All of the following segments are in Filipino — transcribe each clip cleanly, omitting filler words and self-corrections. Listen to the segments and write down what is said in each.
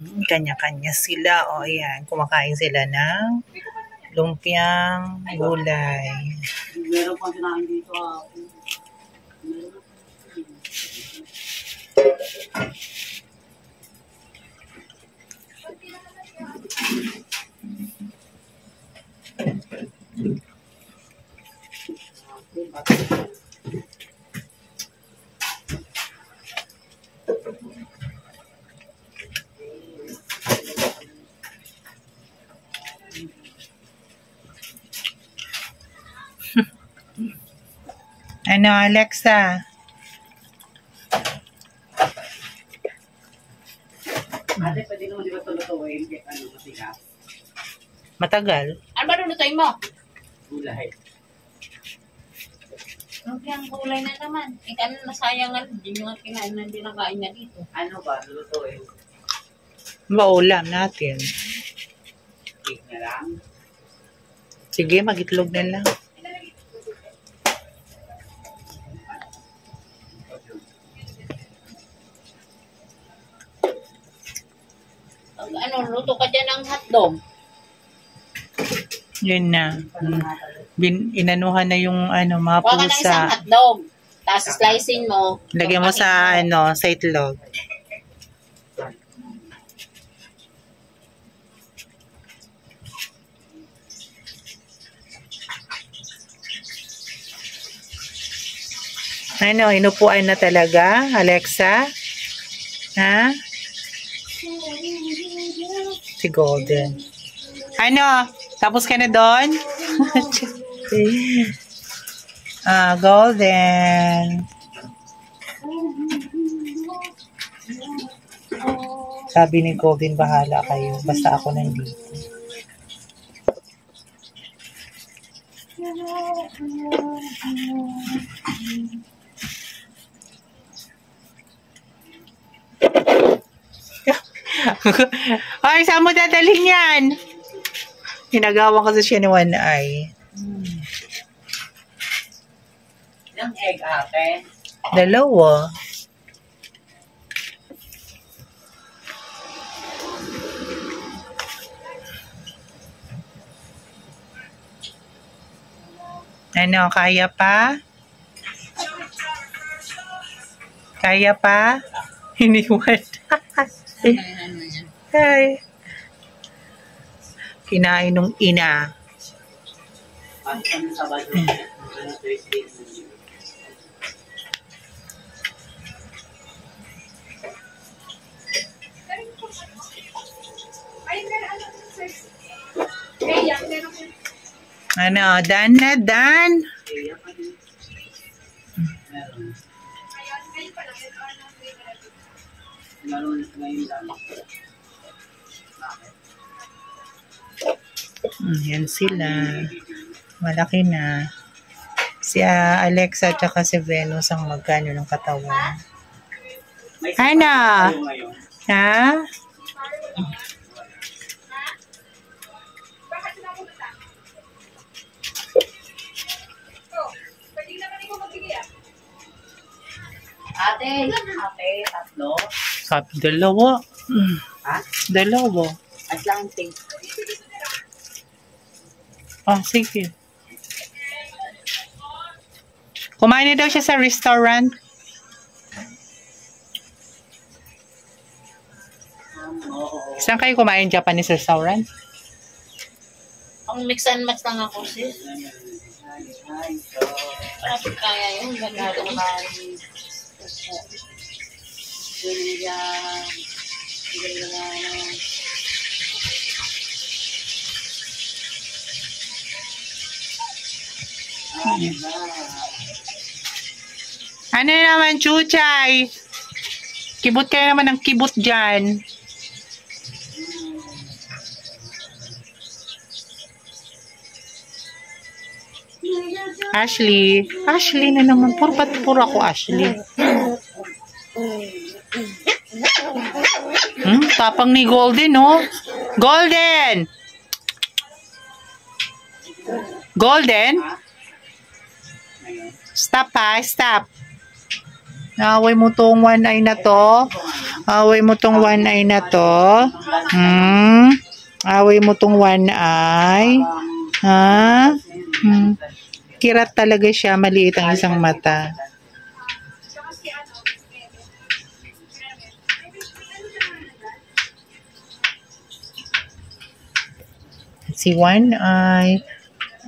Kanya-kanya sila. O, ayan. Kumakain sila ng lumpiang gulay. Meron pa sinahin dito. Ano, Alexa? Ate, pwede naman di ba tulutuin? Ano, matigas? Matagal? Ano ba lulutuin mo? Gulay. Ang gulay na naman. Ikaw na nasayangan. Hindi nyo nga kinain na hindi nakain na dito. Ano ba, lulutuin? Maulam natin. Cake na lang? Sige, mag-itlog na lang. Ano, luto ka dyan ng hotdog. Yun na. Inanuhan na yung ano, mga Huwag ka ng pusa. isang hotdog. Tapos slicing mo. Lagyan mo sa ano, sa itlog. Ano, inupuan na talaga, Alexa? Ha? Si Golden. Ano? Tapos ka na doon? Golden. Sabi ni Golden, bahala kayo. Basta ako nandito. Ay, saan mo dadalhin yan? Ginagawa kasi siya ni One Eye. Ilang egg, ate? Dalawa. Ano, kaya pa? Kaya pa? Iniwan. Ay. Kinain nung ina. Ano sa Sabado? Ano, Thursday? Ano, done na, done. Yan sila. Malaki na. Si Alexa at si Venus ang magkano ng katawan. Ano? Ha? Ate, tatlo. Sabi, dalawa. Ha? Dalawa. At lang ting. Sige. Kumain na daw siya sa restaurant. Saan kayo kumain? Japanese restaurant? Ang mix and match lang ako, sis. Parang kaya yun. Ganda ko kumain. Ano naman, Chuchay? Kibot kayo naman ng kibot dyan. Ashley. Ashley na naman. Puro ako, Ashley. Tapang ni Golden, oh. Golden! Golden? Stop, ha? Stop. Away mo tong one eye na to. Away mo tong one eye na to. Away mo tong one eye. Ha? Kirat talaga siya. Maliit ang isang mata. Si one eye.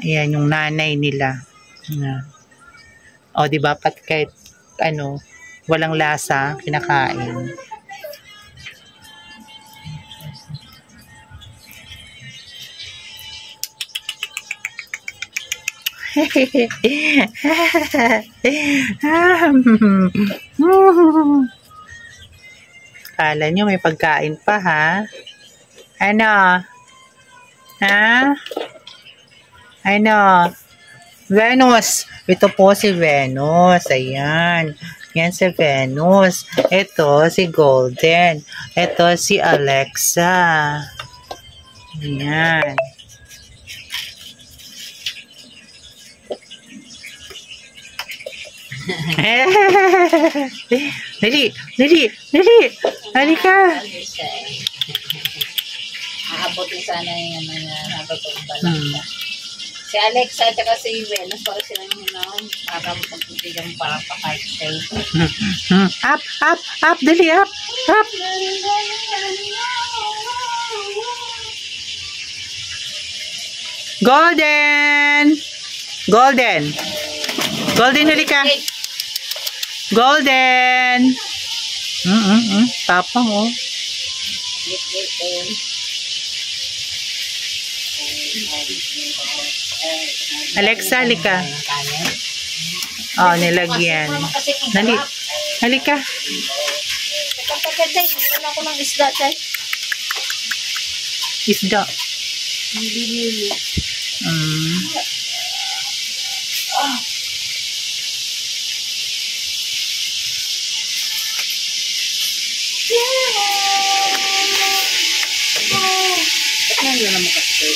Ayan, yung nanay nila. O, diba? Pat kahit walang lasa, kinakain. Kala nyo may pagkain pa, ha? Ano? Ha? Ano? Venus. Ito po si Venus. Ayan. Yan si Venus. Ito si Golden. Ito si Alexa. Ayan. Dali. Halika. Aabotin sana yung habang pagbalak. Si Alexa at saka si Venus, para silang para pagtitigang papa kahit safe. Up, dali, up. Golden, halika. Golden. Tapang, oh. Alexa, halika. Oh, nilagyan. Dali. Halika. Ano ako ng isda, Chay? Isda. Hindi. Kanina naman kasi.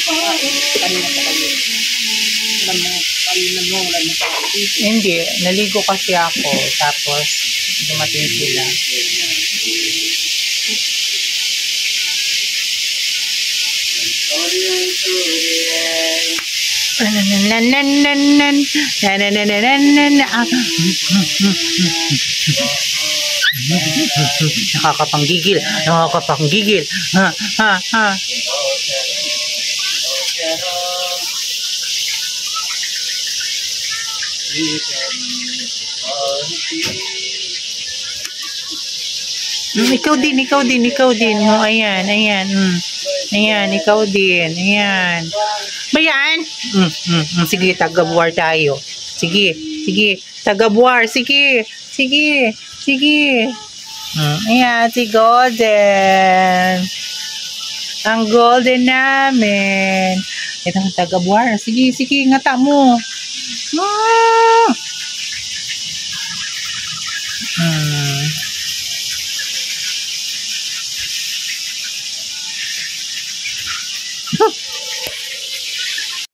Kanina pa kayo. Kanina mo, wala na pa. Hindi. Naligo kasi ako. Tapos, dumating sila. Nakakapanggigil. Ha. Ikaw din. Oh, ayan. Ayan, ikaw din. Ayan. Bayan. Sige, taga-buwar tayo. Sige. Taga-buwar. Sige. Ayan, si Golden. Ang Golden namin. Ito ang taga-buwar. Sige, ngata mo.